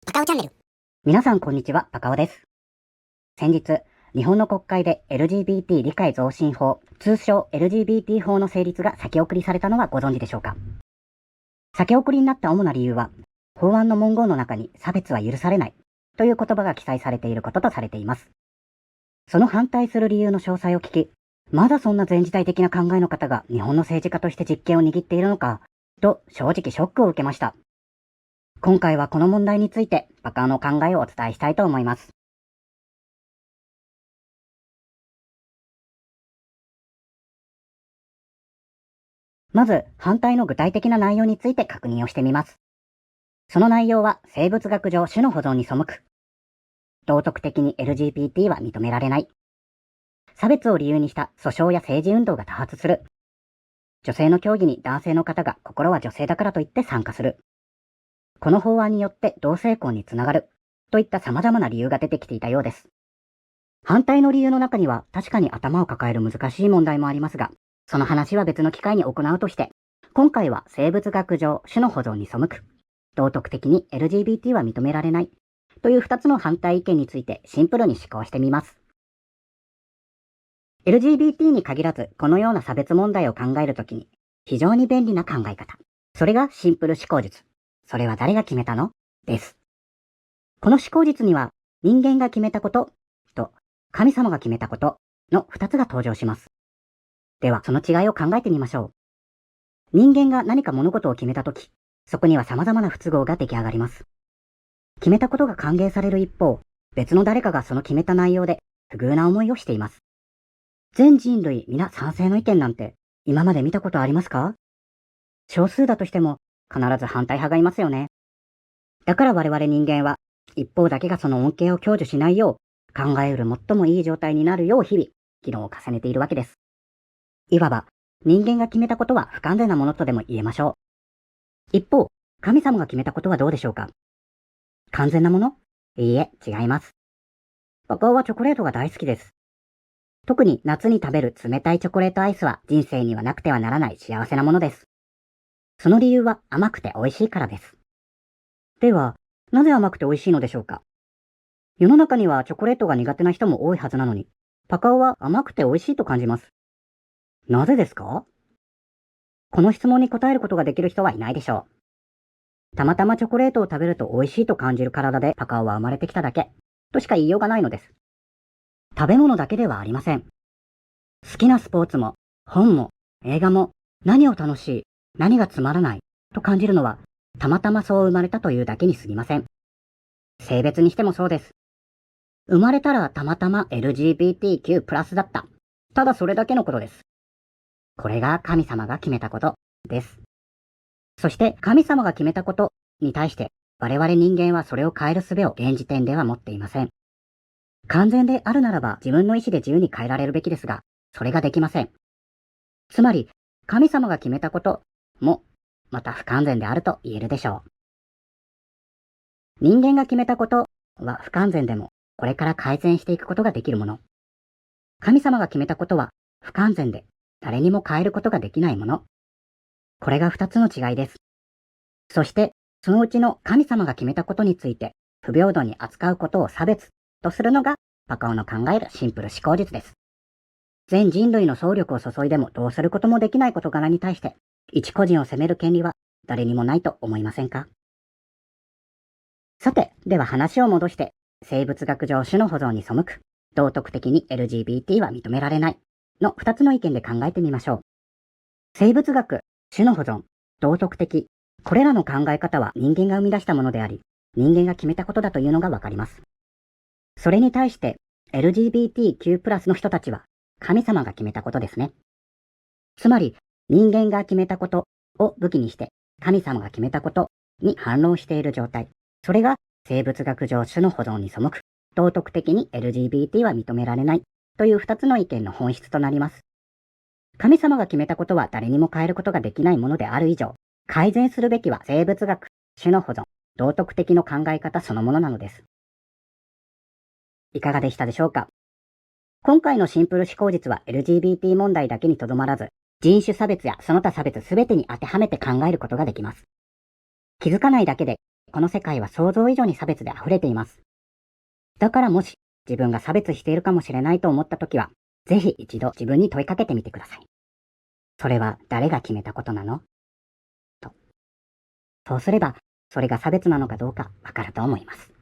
パカオチャンネル。皆さんこんにちは、パカオです。先日、日本の国会で LGBT 理解増進法、通称 LGBT 法の成立が先送りされたのはご存知でしょうか。先送りになった主な理由は、法案の文言の中に差別は許されないという言葉が記載されていることとされています。その反対する理由の詳細を聞き、まだそんな前時代的な考えの方が日本の政治家として実権を握っているのか、と正直ショックを受けました。今回はこの問題についてパカオの考えをお伝えしたいと思います。まず、反対の具体的な内容について確認をしてみます。その内容は生物学上種の保存に背く。道徳的に LGBT は認められない。差別を理由にした訴訟や政治運動が多発する。女性の競技に男性の方が心は女性だからといって参加する。この法案によって同性婚につながる。といった様々な理由が出てきていたようです。反対の理由の中には確かに頭を抱える難しい問題もありますが、その話は別の機会に行うとして、今回は生物学上種の保存に背く。道徳的に LGBT は認められない。という2つの反対意見についてシンプルに思考してみます。LGBT に限らず、このような差別問題を考えるときに、非常に便利な考え方。それがシンプル思考術。それは誰が決めたの？です。この思考術には、人間が決めたことと、神様が決めたことの2つが登場します。では、その違いを考えてみましょう。人間が何か物事を決めたとき、そこには様々な不都合が出来上がります。決めたことが歓迎される一方、別の誰かがその決めた内容で不遇な思いをしています。全人類皆賛成の意見なんて今まで見たことありますか？少数だとしても必ず反対派がいますよね。だから我々人間は一方だけがその恩恵を享受しないよう考えうる最もいい状態になるよう日々議論を重ねているわけです。いわば人間が決めたことは不完全なものとでも言えましょう。一方、神様が決めたことはどうでしょうか？完全なもの？いいえ、違います。パカオはチョコレートが大好きです。特に夏に食べる冷たいチョコレートアイスは人生にはなくてはならない幸せなものです。その理由は甘くて美味しいからです。では、なぜ甘くて美味しいのでしょうか？世の中にはチョコレートが苦手な人も多いはずなのに、パカオは甘くて美味しいと感じます。なぜですか？この質問に答えることができる人はいないでしょう。たまたまチョコレートを食べると美味しいと感じる体でパカオは生まれてきただけ、としか言いようがないのです。食べ物だけではありません。好きなスポーツも、本も、映画も、何を楽しい、何がつまらない、と感じるのは、たまたまそう生まれたというだけに過ぎません。性別にしてもそうです。生まれたらたまたま LGBTQ+ だった。ただそれだけのことです。これが神様が決めたことです。そして神様が決めたことに対して我々人間はそれを変える術を現時点では持っていません。完全であるならば自分の意思で自由に変えられるべきですが、それができません。つまり神様が決めたこともまた不完全であると言えるでしょう。人間が決めたことは不完全でもこれから改善していくことができるもの。神様が決めたことは不完全で誰にも変えることができないもの。これが2つの違いです。そして、そのうちの神様が決めたことについて不平等に扱うことを差別とするのがパカオの考えるシンプル思考術です。全人類の総力を注いでもどうすることもできない事柄に対して一個人を責める権利は誰にもないと思いませんか？さて、では話を戻して生物学上種の保存に背く、道徳的に LGBT は認められないの2つの意見で考えてみましょう。生物学、種の保存、道徳的、これらの考え方は人間が生み出したものであり、人間が決めたことだというのがわかります。それに対して LGBTQ+ の人たちは神様が決めたことですね。つまり人間が決めたことを武器にして神様が決めたことに反論している状態。それが生物学上種の保存に背く、道徳的に LGBT は認められないという2つの意見の本質となります。神様が決めたことは誰にも変えることができないものである以上、改善するべきは生物学、種の保存、道徳的の考え方そのものなのです。いかがでしたでしょうか？今回のシンプル思考術は LGBT 問題だけにとどまらず、人種差別やその他差別すべてに当てはめて考えることができます。気づかないだけでこの世界は想像以上に差別で溢れています。だからもし自分が差別しているかもしれないと思ったときは、ぜひ一度自分に問いかけてみてください。それは誰が決めたことなの？と。そうすれば、それが差別なのかどうかわかると思います。